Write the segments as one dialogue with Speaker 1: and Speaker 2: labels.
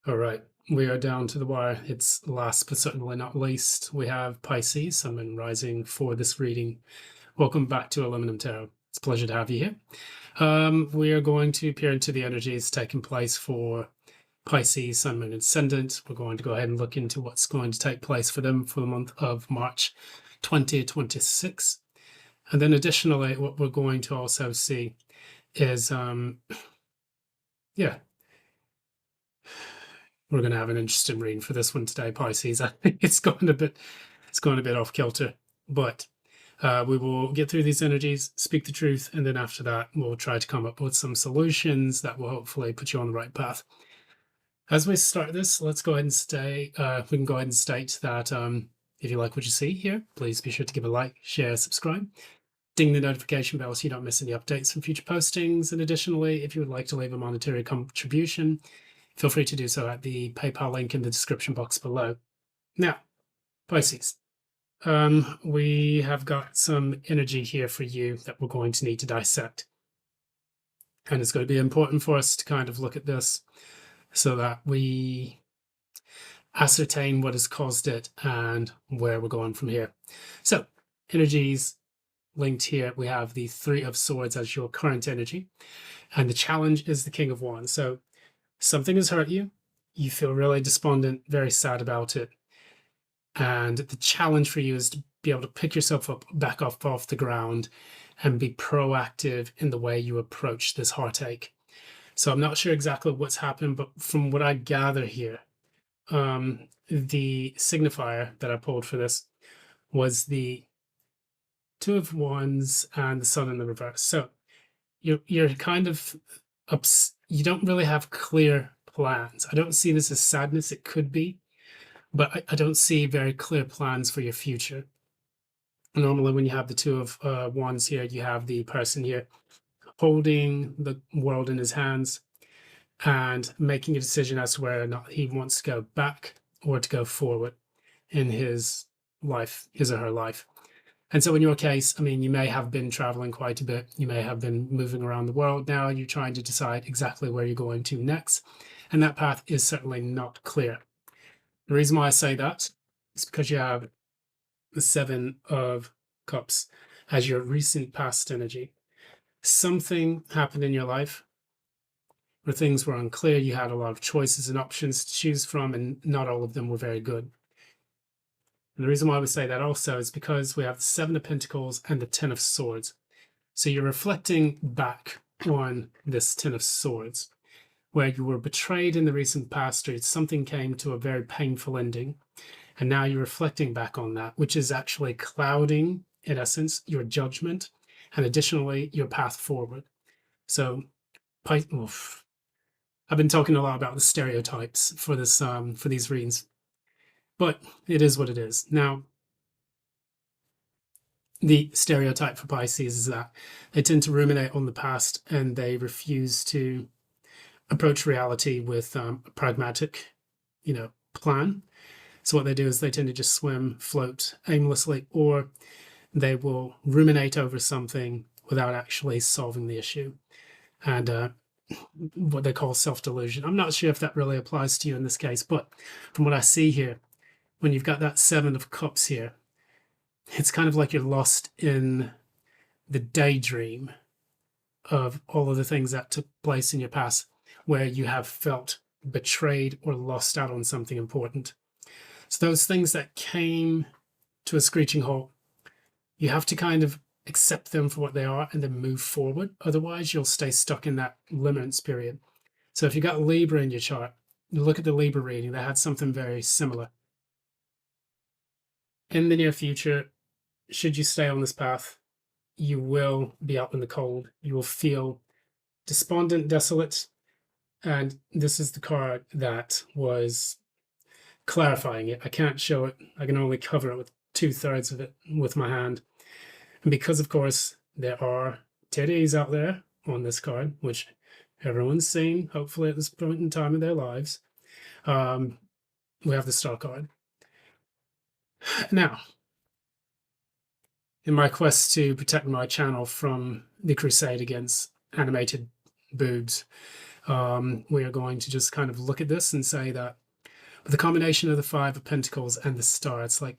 Speaker 1: All right, we are down to the wire. It's last but certainly not least. We have Pisces, Sun and Rising for this reading. Welcome back to Aluminum Tarot. It's a pleasure to have you here. We are going to peer into the energies taking place for Pisces, Sun, Moon, and Ascendant. We're going to go ahead and look into what's going to take place for them for the month of March 2026. And then additionally, what we're going to also see is, yeah, we're going to have an interesting reading for this one today, Pisces. I think it's going a bit off kilter, but we will get through these energies, speak the truth, and then after that, we'll try to come up with some solutions that will hopefully put you on the right path. As we start this, let's go ahead and we can go ahead and state that if you like what you see here, please be sure to give a like, share, subscribe, ding the notification bell so you don't miss any updates from future postings. And additionally, if you would like to leave a monetary contribution, feel free to do so at the PayPal link in the description box below. Now, Pisces, we have got some energy here for you that we're going to need to dissect. And it's going to be important for us to kind of look at this so that we ascertain what has caused it and where we're going from here. So, energies linked here, we have the Three of Swords as your current energy, and the challenge is the King of Wands. So, something has hurt you. You feel really despondent, very sad about it. And the challenge for you is to be able to pick yourself up back off the ground and be proactive in the way you approach this heartache. So I'm not sure exactly what's happened, but from what I gather here, the signifier that I pulled for this was the Two of Wands and the Sun in the reverse. So you're kind of you don't really have clear plans. I don't see this as sadness. It could be, but I don't see very clear plans for your future. Normally, when you have the Two of Wands here, you have the person here holding the world in his hands and making a decision as to whether or not he wants to go back or to go forward in his life, his or her life. And so in your case, I mean, you may have been traveling quite a bit. You may have been moving around the world. Now you're trying to decide exactly where you're going to next. And that path is certainly not clear. The reason why I say that is because you have the Seven of Cups as your recent past energy. Something happened in your life where things were unclear. You had a lot of choices and options to choose from, and not all of them were very good. And the reason why we say that also is because we have the Seven of Pentacles and the Ten of Swords. So you're reflecting back on this Ten of Swords, where you were betrayed in the recent past, or something came to a very painful ending. And now you're reflecting back on that, which is actually clouding, in essence, your judgment and additionally your path forward. So I've been talking a lot about the stereotypes for this for these readings, but it is what it is. Now, the stereotype for Pisces is that they tend to ruminate on the past and they refuse to approach reality with a pragmatic, plan. So what they do is they tend to just swim, float aimlessly, or they will ruminate over something without actually solving the issue. And what they call self-delusion. I'm not sure if that really applies to you in this case, but from what I see here, when you've got that Seven of Cups here, it's kind of like you're lost in the daydream of all of the things that took place in your past where you have felt betrayed or lost out on something important. So those things that came to a screeching halt, you have to kind of accept them for what they are and then move forward. Otherwise, you'll stay stuck in that limerence period. So if you've got Libra in your chart, you look at the Libra reading, they had something very similar. In the near future, should you stay on this path, you will be out in the cold. You will feel despondent, desolate. And this is the card that was clarifying it. I can't show it. I can only cover it with 2/3 of it with my hand. And because, of course, there are teddies out there on this card, which everyone's seen, hopefully, at this point in time in their lives, we have the Star card. Now, in my quest to protect my channel from the crusade against animated boobs, We are going to just kind of look at this and say that with the combination of the Five of Pentacles and the Star, it's like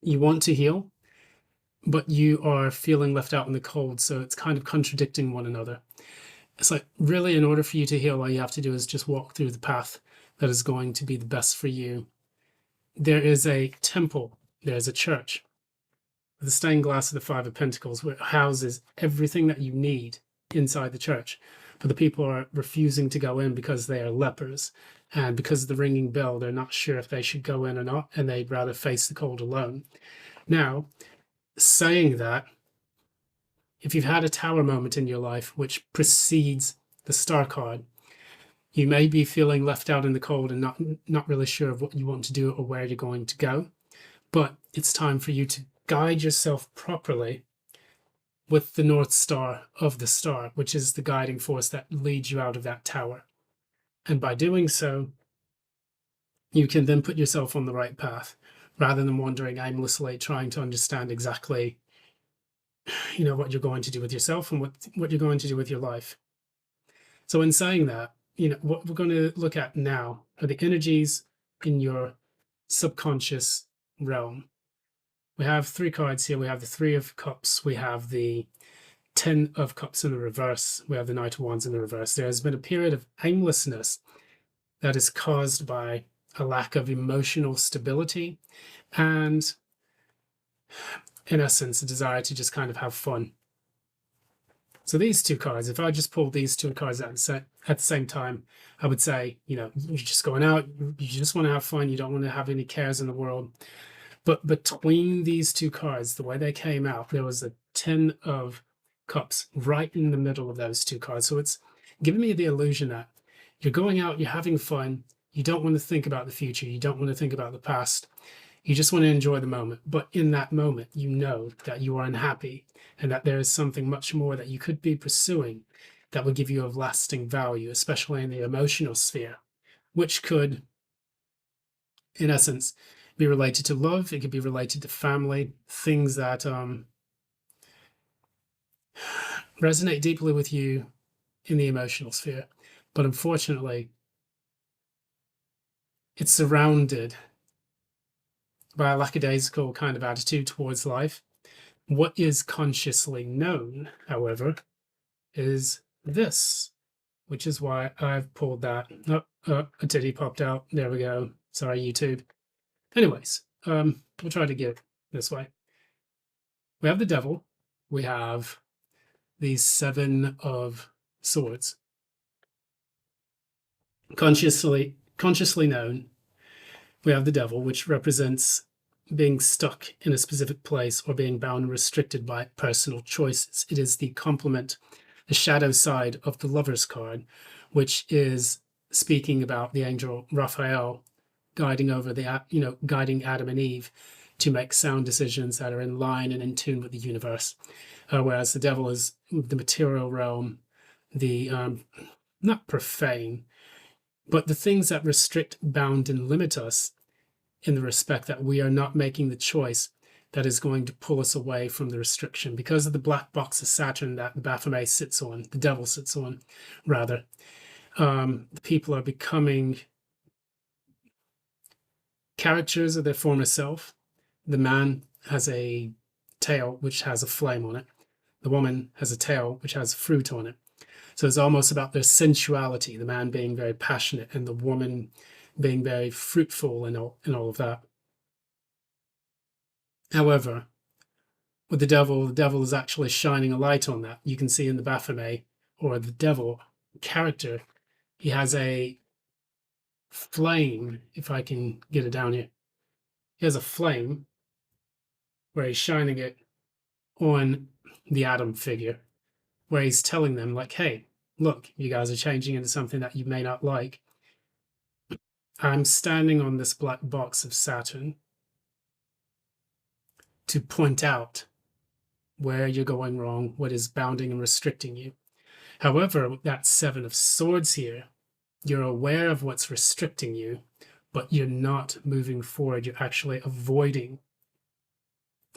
Speaker 1: you want to heal, but you are feeling left out in the cold. So it's kind of contradicting one another. It's like, really, in order for you to heal, all you have to do is just walk through the path that is going to be the best for you. There is a temple, there's a church. The stained glass of the Five of Pentacles, where it houses everything that you need inside the church. But the people are refusing to go in because they are lepers. And because of the ringing bell, they're not sure if they should go in or not, and they'd rather face the cold alone. Now, saying that, if you've had a tower moment in your life which precedes the Star card, you may be feeling left out in the cold and not really sure of what you want to do or where you're going to go. But it's time for you to guide yourself properly with the North Star of the Star, which is the guiding force that leads you out of that tower. And by doing so, you can then put yourself on the right path rather than wandering aimlessly, trying to understand exactly, what you're going to do with yourself and what you're going to do with your life. So in saying that, what we're going to look at now are the energies in your subconscious realm. We have 3 cards here. We have the Three of Cups. We have the 10 of Cups in the reverse. We have the Knight of Wands in the reverse. There has been a period of aimlessness that is caused by a lack of emotional stability and, in essence, a desire to just kind of have fun. So these 2 cards, if I just pulled these 2 cards at the same time, I would say, you're just going out, you just want to have fun, you don't want to have any cares in the world. But between these 2 cards, the way they came out, there was a 10 of Cups right in the middle of those 2 cards. So it's giving me the illusion that you're going out, you're having fun, you don't want to think about the future, you don't want to think about the past, you just want to enjoy the moment. But in that moment, you know that you are unhappy and that there is something much more that you could be pursuing that would give you a lasting value, especially in the emotional sphere, which could, in essence, be related to love. It could be related to family, things that resonate deeply with you in the emotional sphere. But unfortunately, it's surrounded by a lackadaisical kind of attitude towards life. What is consciously known, however, is this, which is why I've pulled that. A titty popped out. There we go. Sorry, YouTube. Anyways, we'll try to get it this way. We have the Devil. We have the 7 of Swords. Consciously known, we have the Devil, which represents being stuck in a specific place or being bound and restricted by personal choices. It is the complement, the shadow side of the Lover's card, which is speaking about the angel Raphael guiding guiding Adam and Eve to make sound decisions that are in line and in tune with the universe. Whereas the Devil is the material realm, the not profane, but the things that restrict, bound, and limit us in the respect that we are not making the choice that is going to pull us away from the restriction. Because of the black box of Saturn that the Baphomet sits on, the Devil sits on, rather, the people are becoming characters of their former self. The man has a tail which has a flame on it. The woman has a tail which has fruit on it. So it's almost about their sensuality, the man being very passionate and the woman being very fruitful and all of that. However, with the Devil is actually shining a light on that. You can see in the Baphomet, or the Devil character, he has a flame, if I can get it down here. He has a flame where he's shining it on the Adam figure, where he's telling them, like, hey, look, you guys are changing into something that you may not like. I'm standing on this black box of Saturn to point out where you're going wrong, what is bounding and restricting you. However, that 7 of Swords here, you're aware of what's restricting you, but you're not moving forward. You're actually avoiding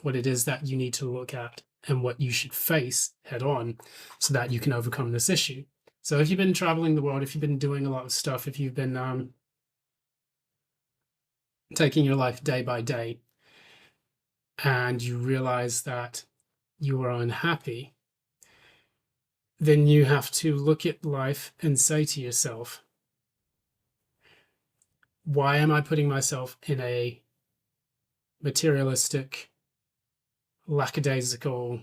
Speaker 1: what it is that you need to look at. and what you should face head on so that you can overcome this issue. So if you've been traveling the world, if you've been doing a lot of stuff, if you've been taking your life day by day, and you realize that you are unhappy, then you have to look at life and say to yourself, why am I putting myself in a materialistic, lackadaisical,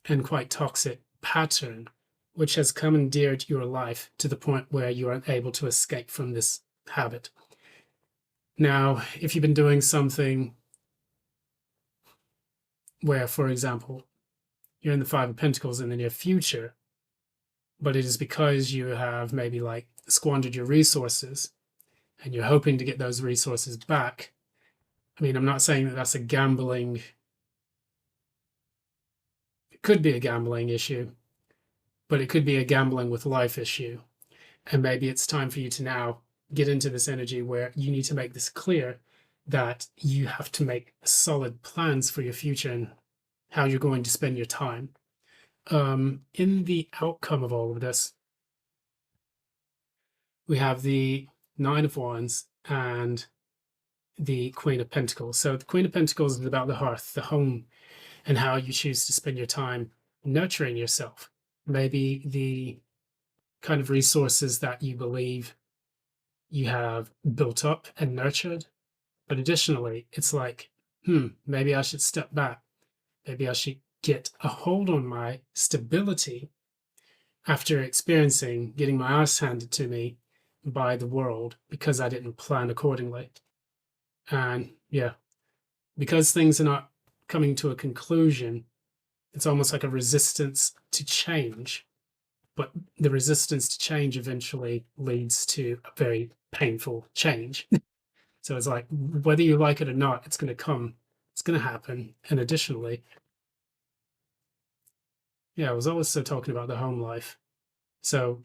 Speaker 1: and quite toxic pattern, which has commandeered your life to the point where you aren't able to escape from this habit? Now, if you've been doing something where, for example, you're in the Five of Pentacles in the near future, but it is because you have maybe like squandered your resources and you're hoping to get those resources back. I mean, I'm not saying that that's a gambling, it could be a gambling issue, but it could be a gambling with life issue. And maybe it's time for you to now get into this energy where you need to make this clear that you have to make solid plans for your future and how you're going to spend your time. In the outcome of all of this, we have the Nine of Wands and the Queen of Pentacles. So the Queen of Pentacles is about the hearth, the home, and how you choose to spend your time nurturing yourself. Maybe the kind of resources that you believe you have built up and nurtured. But additionally, it's like, maybe I should step back. Maybe I should get a hold on my stability after experiencing getting my ass handed to me by the world because I didn't plan accordingly. And yeah, because things are not coming to a conclusion, it's almost like a resistance to change. But the resistance to change eventually leads to a very painful change. So it's like, whether you like it or not, it's going to come, it's going to happen. And additionally, yeah, I was also talking about the home life. So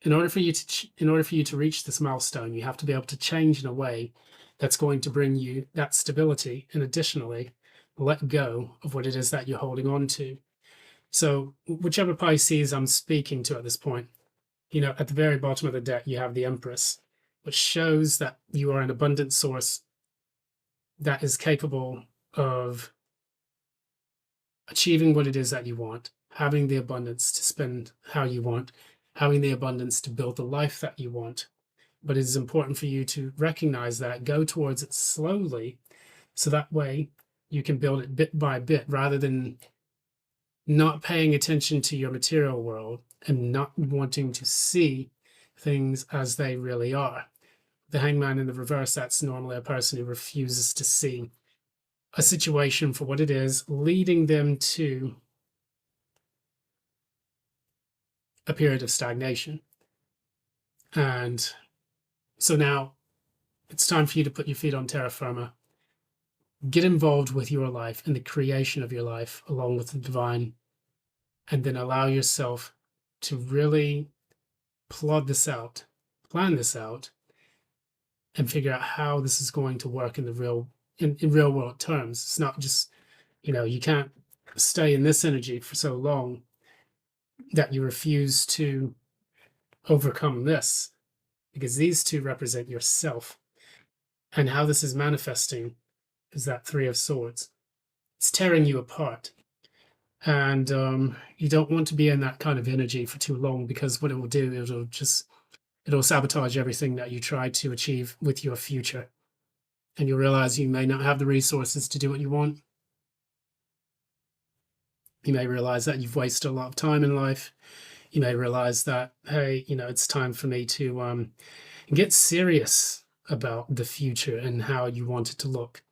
Speaker 1: in order for you to reach this milestone, you have to be able to change in a way that's going to bring you that stability, and additionally let go of what it is that you're holding on to. So whichever Pisces I'm speaking to at this point, at the very bottom of the deck you have the Empress, which shows that you are an abundant source that is capable of achieving what it is that you want, having the abundance to spend how you want, having the abundance to build the life that you want. But it is important for you to recognize that, go towards it slowly, so that way you can build it bit by bit rather than not paying attention to your material world and not wanting to see things as they really are. The Hangman in the reverse, that's normally a person who refuses to see a situation for what it is, leading them to a period of stagnation. And so now it's time for you to put your feet on terra firma, get involved with your life and the creation of your life along with the divine, and then allow yourself to really plod this out, plan this out, and figure out how this is going to work in the in real world terms. It's not just, you can't stay in this energy for so long that you refuse to overcome this, because these two represent yourself. And how this is manifesting is that Three of Swords. It's tearing you apart. And you don't want to be in that kind of energy for too long, because what it will do, it'll sabotage everything that you try to achieve with your future. And you'll realize you may not have the resources to do what you want. You may realize that you've wasted a lot of time in life. You may realize that, hey, it's time for me to get serious about the future and how you want it to look,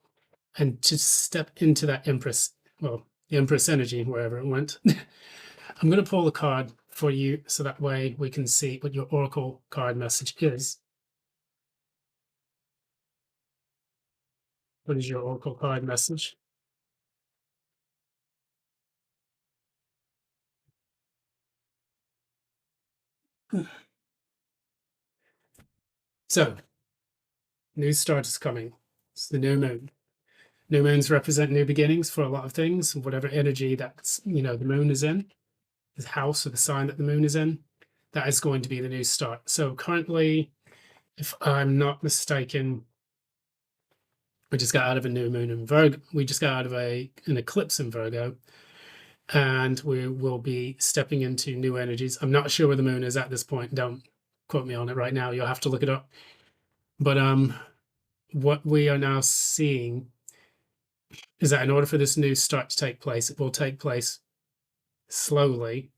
Speaker 1: and to step into that Empress, the Empress energy, wherever it went. I'm going to pull a card for you so that way we can see what your Oracle card message is. What is your Oracle card message? So, new start is coming. It's the new moon. New moons represent new beginnings for a lot of things. Whatever energy that's, the moon is in, the house or the sign that the moon is in, that is going to be the new start. So currently, if I'm not mistaken, we just got out of a new moon in Virgo. We just got out of an eclipse in Virgo, and we will be stepping into new energies. I'm not sure where the moon is at this point. Don't quote me on it right now. You'll have to look it up. But what we are now seeing is that in order for this new start to take place, it will take place slowly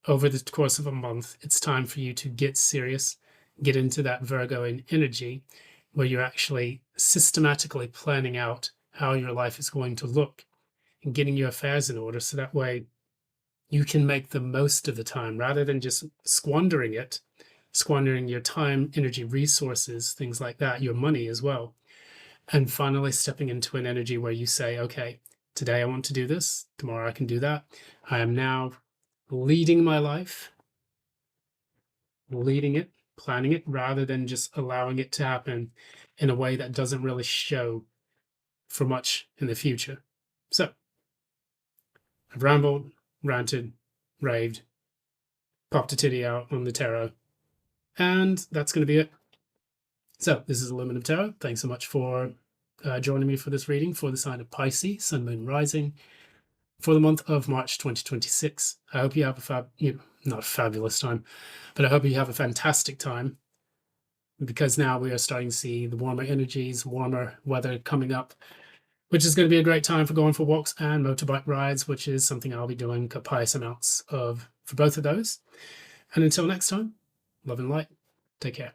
Speaker 1: over the course of a month. It's time for you to get serious, get into that Virgoan energy where you're actually systematically planning out how your life is going to look and getting your affairs in order, so that way you can make the most of the time rather than just squandering your time, energy, resources, things like that, your money as well. And finally stepping into an energy where you say, okay, today I want to do this, tomorrow I can do that. I am now leading my life, leading it, planning it, rather than just allowing it to happen in a way that doesn't really show for much in the future. So I've rambled, ranted, raved, popped a titty out on the tarot, and that's going to be it. So this is Aluminum Tarot. Thanks so much for joining me for this reading for the sign of Pisces, Sun, Moon, Rising, for the month of March 2026. I hope you have not a fabulous time, but I hope you have a fantastic time, because now we are starting to see the warmer energies, warmer weather coming up, which is going to be a great time for going for walks and motorbike rides, which is something I'll be doing copious amounts of for both of those. And until next time, love and light. Take care.